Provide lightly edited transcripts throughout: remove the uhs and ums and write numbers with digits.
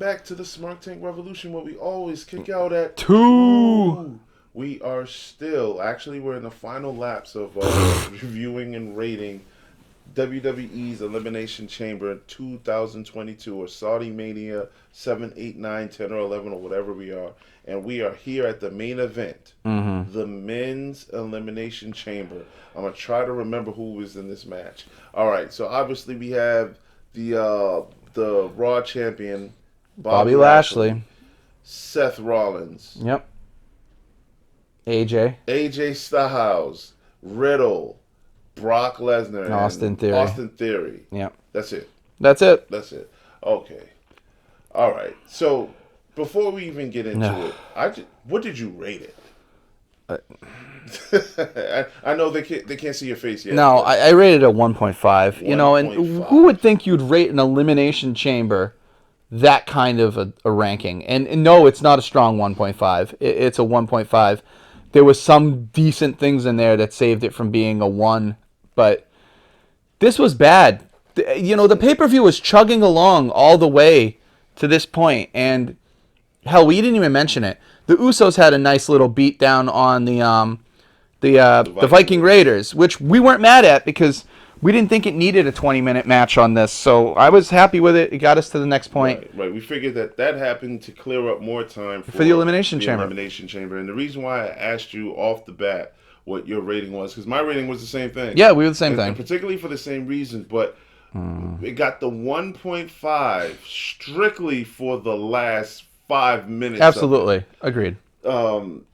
back to the Smart Tank Revolution where we always kick out at 2. We are still, actually, we're in the final laps of reviewing and rating WWE's Elimination Chamber 2022 or Saudi Mania 7, 8, 9, 10, or 11 or whatever we are. And we are here at the main event, the Men's Elimination Chamber. I'm going to try to remember who was in this match. All right, so obviously we have the Raw champion, Bobby Lashley. Seth Rollins. Yep. AJ Styles, Riddle, Brock Lesnar, Austin Theory. Yep. That's it. That's it. Okay. All right. So before we even get into it, what did you rate it? I know they can't see your face yet. No, I rated it a 1.5. You know, and who would think you'd rate an Elimination Chamber that kind of a ranking? And no, it's not a strong 1.5. It's a 1.5. There was some decent things in there that saved it from being a 1, but this was bad. You know, the pay-per-view was chugging along all the way to this point, and hell, we didn't even mention it. The Usos had a nice little beat down on the Viking Raiders, which we weren't mad at because we didn't think it needed a 20-minute match on this. So I was happy with it. It got us to the next point. Right. We figured that happened to clear up more time for the Elimination Chamber. And the reason why I asked you off the bat what your rating was, because my rating was the same thing. Yeah, we were the same thing. And particularly for the same reasons, but it got the 1.5 strictly for the last 5 minutes. Absolutely. Agreed.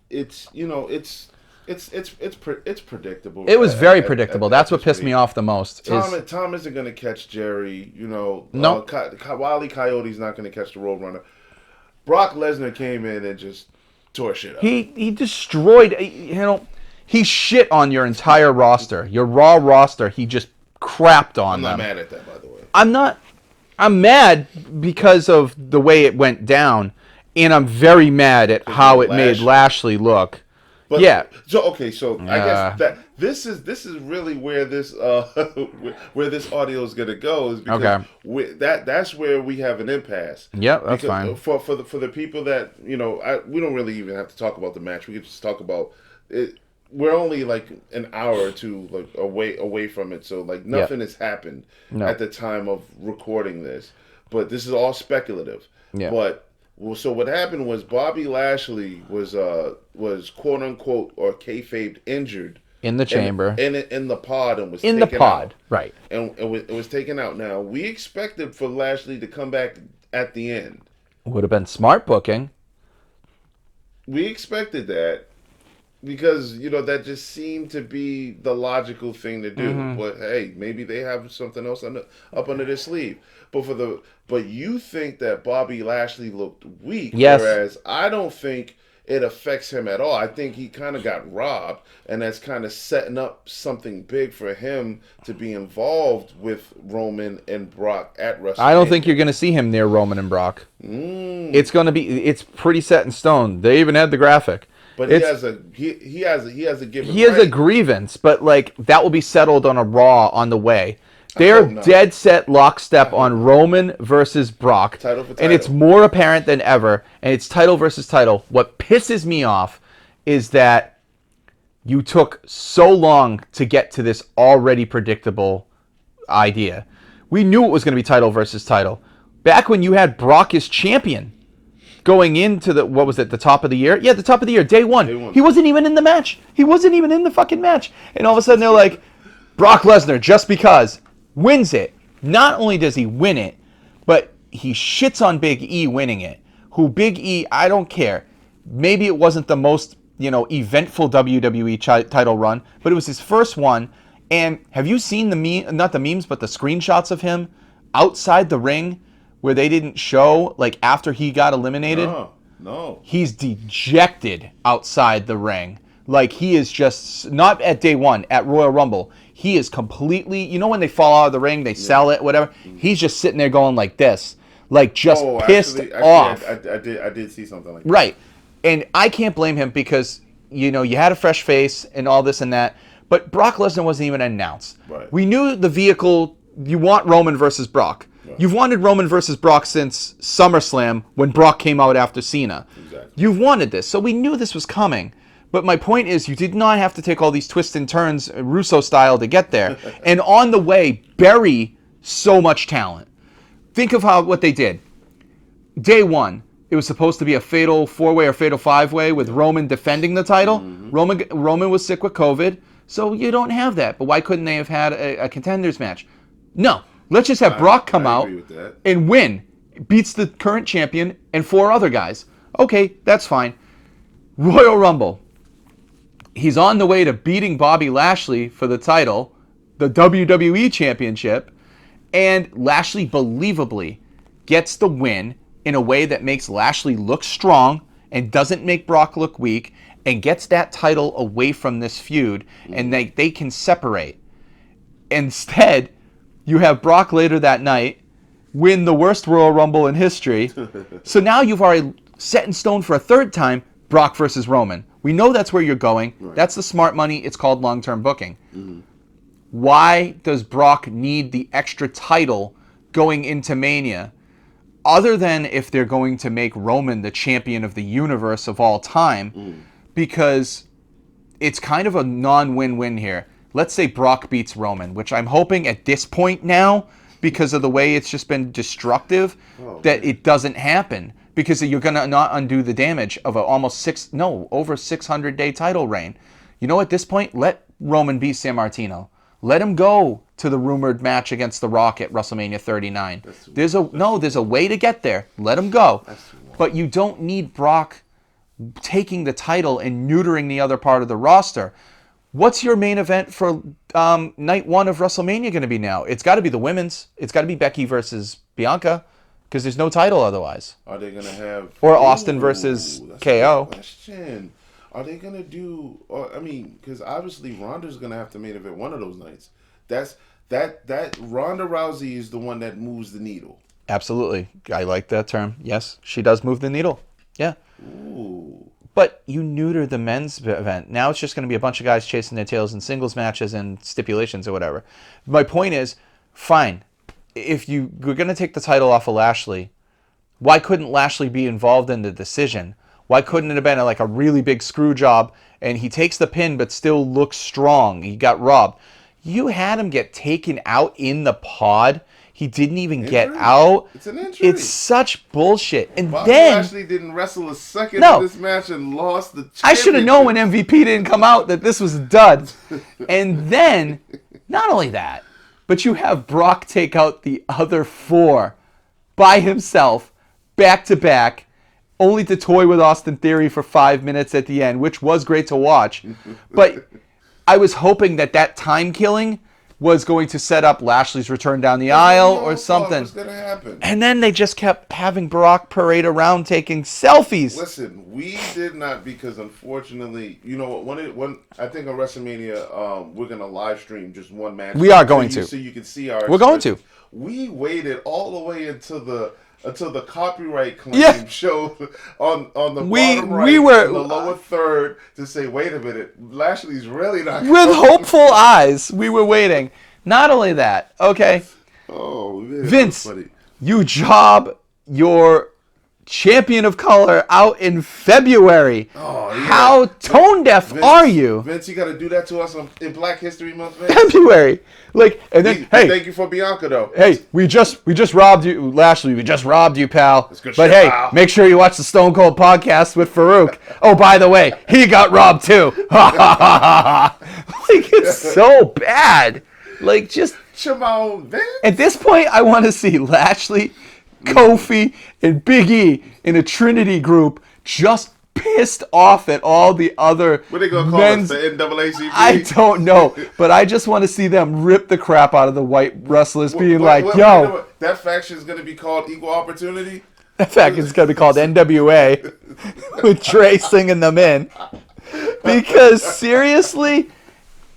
It's predictable. It was very predictable. That's what pissed me off the most. Tom isn't going to catch Jerry. No. Wile E. Coyote's not going to catch the Roadrunner. Brock Lesnar came in and just tore shit up. He destroyed. He shit on your entire roster, your Raw roster. He just crapped on them. I'm not mad at that, by the way. I'm mad because of the way it went down, and I'm very mad at how it made Lashley look. But, yeah. So I guess that this is really where this where this audio is gonna go is because that's where we have an impasse. Yeah, that's fine. For the people that we don't really even have to talk about the match. We could just talk about it. We're only like an hour or two away from it, so nothing has happened at the time of recording this. But this is all speculative. Yeah. But so what happened was Bobby Lashley was quote unquote or kayfabed injured in the chamber in the pod and was in taken the pod out. Right, and it was taken out. Now we expected for Lashley to come back at the end. Would have been smart booking. We expected that because that just seemed to be the logical thing to do. But hey, maybe they have something else up under their sleeve. But you think that Bobby Lashley looked weak, whereas I don't think it affects him at all. I think he kind of got robbed, and that's kind of setting up something big for him to be involved with Roman and Brock at WrestleMania. I don't think you're going to see him near Roman and Brock. It's pretty set in stone. They even had the graphic. But he has a given. He has a grievance, but that will be settled on a Raw on the way. They're dead set lockstep on Roman versus Brock. Title for title. And it's more apparent than ever. And it's title versus title. What pisses me off is that you took so long to get to this already predictable idea. We knew it was going to be title versus title. Back when you had Brock as champion going into the top of the year? Yeah, the top of the year, day one. He wasn't even in the match. He wasn't even in the fucking match. And all of a sudden they're like, Brock Lesnar, just because, wins it. Not only does he win it, but he shits on Big E winning it. Who Big E, I don't care. Maybe it wasn't the most, eventful WWE title run, but it was his first one. And have you seen not the memes, but the screenshots of him outside the ring where they didn't show, after he got eliminated? No. He's dejected outside the ring. He is just, not at day one, at Royal Rumble. He is completely, when they fall out of the ring, they sell it, whatever. He's just sitting there going like this. Pissed off. I did see something like that. Right. And I can't blame him because, you had a fresh face and all this and that. But Brock Lesnar wasn't even announced. Right. We knew the vehicle, you want Roman versus Brock. You've wanted Roman versus Brock since SummerSlam when Brock came out after Cena. Exactly. You've wanted this, so we knew this was coming. But my point is, you did not have to take all these twists and turns, Russo style, to get there. And on the way, bury so much talent. Think of what they did. Day one, it was supposed to be a fatal 4-way or fatal 5-way with Roman defending the title. Mm-hmm. Roman was sick with COVID, so you don't have that. But why couldn't they have had a contenders match? No, let's just have Brock come out and win. Beats the current champion and 4 other guys. Okay, that's fine. Royal Rumble. He's on the way to beating Bobby Lashley for the title, the WWE Championship, and Lashley believably gets the win in a way that makes Lashley look strong and doesn't make Brock look weak, and gets that title away from this feud, and they can separate. Instead, you have Brock later that night win the worst Royal Rumble in history. So now you've already set in stone for a third time, Brock versus Roman. We know that's where you're going. Right. That's the smart money. It's called long-term booking. Mm-hmm. Why does Brock need the extra title going into Mania? Other than if they're going to make Roman the champion of the universe of all time, because it's kind of a non-win-win here. Let's say Brock beats Roman, which I'm hoping at this point now, because of the way it's just been destructive, that it doesn't happen. Because you're going to not undo the damage of over 600-day title reign. You know, at this point, let Roman beat Sammartino. Let him go to the rumored match against The Rock at WrestleMania 39. There's a way to get there. Let him go. But you don't need Brock taking the title and neutering the other part of the roster. What's your main event for night one of WrestleMania going to be now? It's got to be the women's. It's got to be Becky versus Bianca, because there's no title otherwise. Are they going to have... Or Austin versus KO. Question. Are they going to do... because obviously Ronda's going to have to main event one of those nights. That Ronda Rousey is the one that moves the needle. Absolutely. I like that term. Yes, she does move the needle. Yeah. Ooh. But you neuter the men's event. Now it's just going to be a bunch of guys chasing their tails in singles matches and stipulations or whatever. My point is, fine. If you're going to take the title off of Lashley, why couldn't Lashley be involved in the decision? Why couldn't it have been a really big screw job and he takes the pin but still looks strong? He got robbed. You had him get taken out in the pod. He didn't even get out. It's an injury. It's such bullshit. And Bobby Lashley didn't wrestle a second in this match and lost the championship. I should have known when MVP didn't come out that this was a dud. And then, not only that, but you have Brock take out the other 4 by himself, back to back, only to toy with Austin Theory for 5 minutes at the end, which was great to watch. But I was hoping that time killing was going to set up Lashley's return down the aisle or something. What's going to happen? And then they just kept having Brock parade around taking selfies. Listen, we did not, because unfortunately, you know what? When I think on WrestleMania, we're going to live stream just one match. We are going to. So you can see our. We're going to. We waited all the way until the copyright claim showed on the bottom right, in the lower third, to say, wait a minute, Lashley's really not. With hopeful eyes, we were waiting. Not only that, okay. Oh, man, Vince, you job your champion of color out in February. Oh, yeah. How tone deaf are you? Vince, you got to do that to us in Black History Month, man. February. And then, hey. Thank you for Bianca, though. Hey, we just robbed you, Lashley. We just robbed you, pal. That's good but shit, hey, pal. Make sure you watch the Stone Cold podcast with Farouk. Oh, by the way, he got robbed too. It's so bad. Just Shimon, Vince. At this point, I want to see Lashley, Kofi, and Big E in a Trinity group just pissed off at all the other What are they going to call us, the NAACP? I don't know, but I just want to see them rip the crap out of the white wrestlers, yo. That faction is going to be called Equal Opportunity? That faction is going to be called NWA, with Dre singing them in. Because, seriously,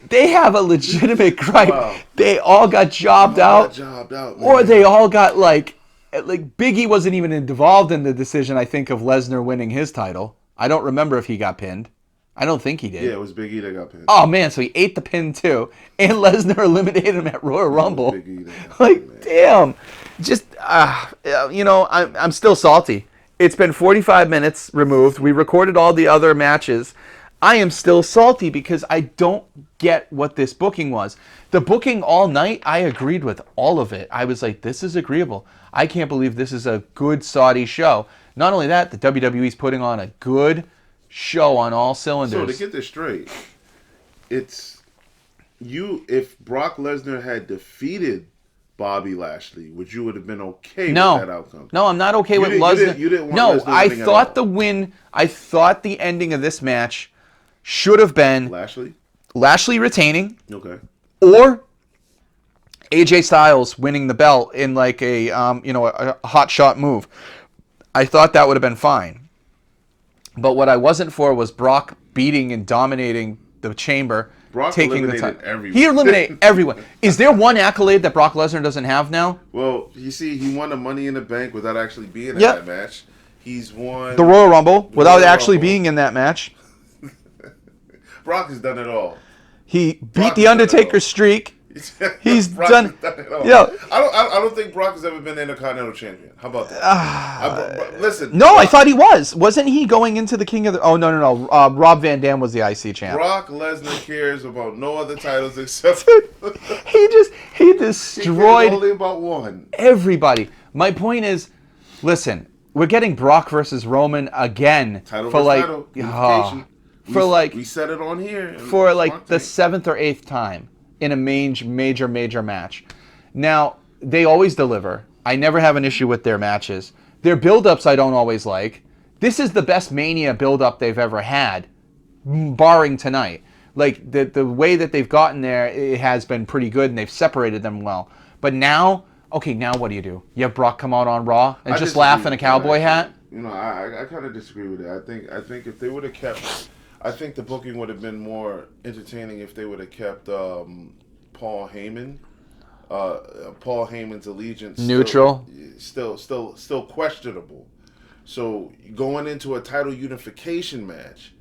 they have a legitimate gripe. Wow. They all got jobbed out. Or they all got, Big E wasn't even involved in the decision, I think, of Lesnar winning his title. I don't remember if he got pinned. I don't think he did. Yeah, it was Big E that got pinned. Oh, man, so he ate the pin, too. And Lesnar eliminated him at Royal Rumble. Big E that got pinned, damn. Just, I'm still salty. It's been 45 minutes removed. We recorded all the other matches. I am still salty because I don't get what this booking was. The booking all night, I agreed with all of it. I was like, this is agreeable. I can't believe this is a good Saudi show. Not only that, the WWE's putting on a good show on all cylinders. So to get this straight, it's if Brock Lesnar had defeated Bobby Lashley, would you have been okay with that outcome? No, I'm not okay with Lesnar. You didn't want Lesnar I thought the win, I thought the ending of this match should have been Lashley retaining. Okay. Or AJ Styles winning the belt in like a hot shot move. I thought that would have been fine. But what I wasn't for was Brock beating and dominating the chamber. Brock eliminated everyone. He eliminated everyone. Is there one accolade that Brock Lesnar doesn't have now? Well, you see, he won the Money in the Bank without actually being in that match. He's won the Royal Rumble without actually being in that match. Brock has done it all. He beat the Undertaker's streak. He's done it all. Yeah. I don't think Brock has ever been Intercontinental Champion. How about that? Listen. No, I thought he was. Wasn't he going into the King of the... Oh, no. Rob Van Dam was the IC champ. Brock Lesnar cares about no other titles except... he destroyed... He only about one. Everybody. My point is, listen, we're getting Brock versus Roman again. Title for title. We said it on here. For like the 7th or 8th time in a major match. Now, they always deliver. I never have an issue with their matches. Their build-ups I don't always like. This is the best Mania build-up they've ever had, barring tonight. Like, the way that they've gotten there, it has been pretty good, and they've separated them well. But now, now what do? You have Brock come out on Raw and just laugh in a cowboy hat? I kind of disagree with that. I think if they would have kept... I think the booking would have been more entertaining if they would have kept Paul Heyman. Paul Heyman's allegiance neutral, still questionable. So going into a title unification match,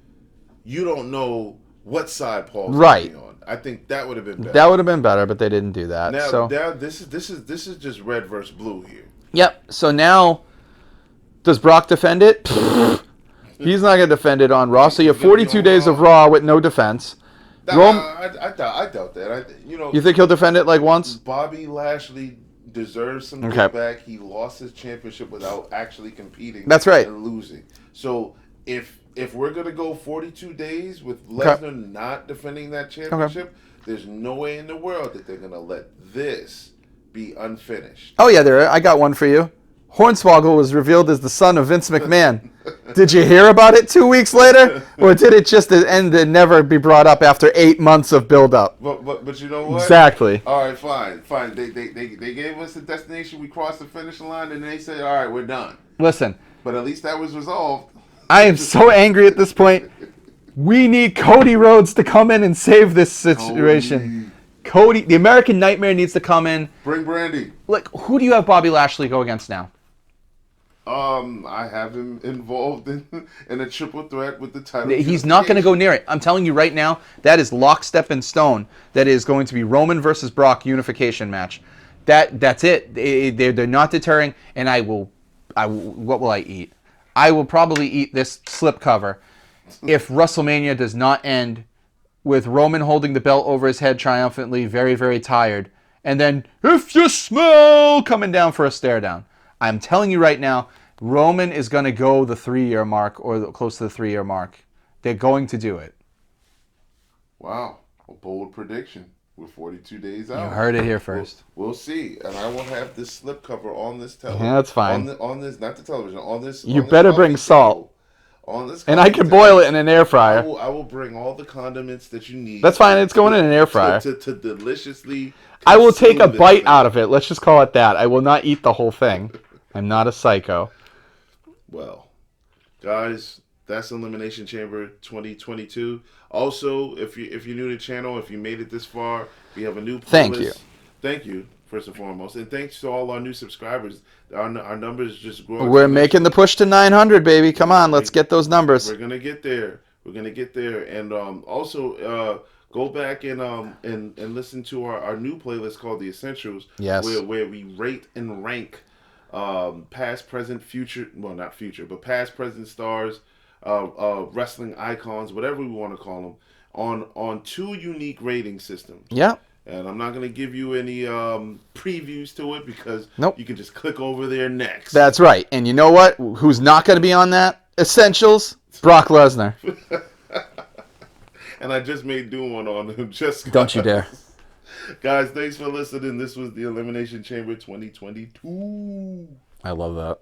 you don't know what side Paul's going to be on. I think that would have been better. That would have been better, but they didn't do that. Now this is just red versus blue here. Yep. So now, does Brock defend it? He's not going to defend it on Raw. So you have 42 days of Raw with no defense. I doubt that. You think he'll defend it like once? Bobby Lashley deserves some get back. He lost his championship without actually competing. That's right. And losing. So if we're going to go 42 days with Lesnar not defending that championship, there's no way in the world that they're going to let this be unfinished. Oh, yeah, I got one for you. Hornswoggle was revealed as the son of Vince McMahon. Did you hear about it 2 weeks later? Or did it just end and never be brought up after 8 months of build-up? But you know what? Exactly. All right, fine. They gave us the destination. We crossed the finish line, and they said, all right, we're done. Listen. But at least that was resolved. I am so angry at this point. We need Cody Rhodes to come in and save this situation. Cody, the American Nightmare needs to come in. Bring Brandy. Like, who do you have Bobby Lashley go against now? I have him involved in a triple threat with the title. He's not going to go near it. I'm telling you right now, that is lockstep in stone. That is going to be Roman versus Brock unification match. That's it. They're not deterring, and what will I eat? I will probably eat this slipcover if WrestleMania does not end with Roman holding the belt over his head triumphantly, very, very tired, and then, if you smell, coming down for a stare down. I'm telling you right now, Roman is going to go the 3-year mark or close to the 3-year mark. They're going to do it. Wow. A bold prediction. We're 42 days out. You heard it here first. We'll see. And I will have this slipcover on this television. Yeah, that's fine. On this, not the television, on this. You better bring salt. On this. And I can boil it in an air fryer. I will bring all the condiments that you need. That's fine. It's going in an air fryer. To deliciously. I will take a bite out of it. Let's just call it that. I will not eat the whole thing. I'm not a psycho. Well, guys, that's Elimination Chamber 2022. Also, if you're new to the channel, if you made it this far, we have a new playlist. Thank you, first and foremost. And thanks to all our new subscribers. Our numbers just growing. We're making the push to 900, baby. Come on, let's get those numbers. We're going to get there. And also, go back and listen to our new playlist called The Essentials, Yes. where we rate and rank past, present, future. Well, not future, but past, present stars, wrestling icons, whatever we want to call them, on two unique rating systems. Yeah. And I'm not going to give you any previews to it because Nope. you can just click over there next. That's right. And you know what? Who's not going to be on that? Essentials? Brock Lesnar. And I just made do one on him. Just Don't you dare. Guys, thanks for listening. This was the Elimination Chamber 2022. I love that.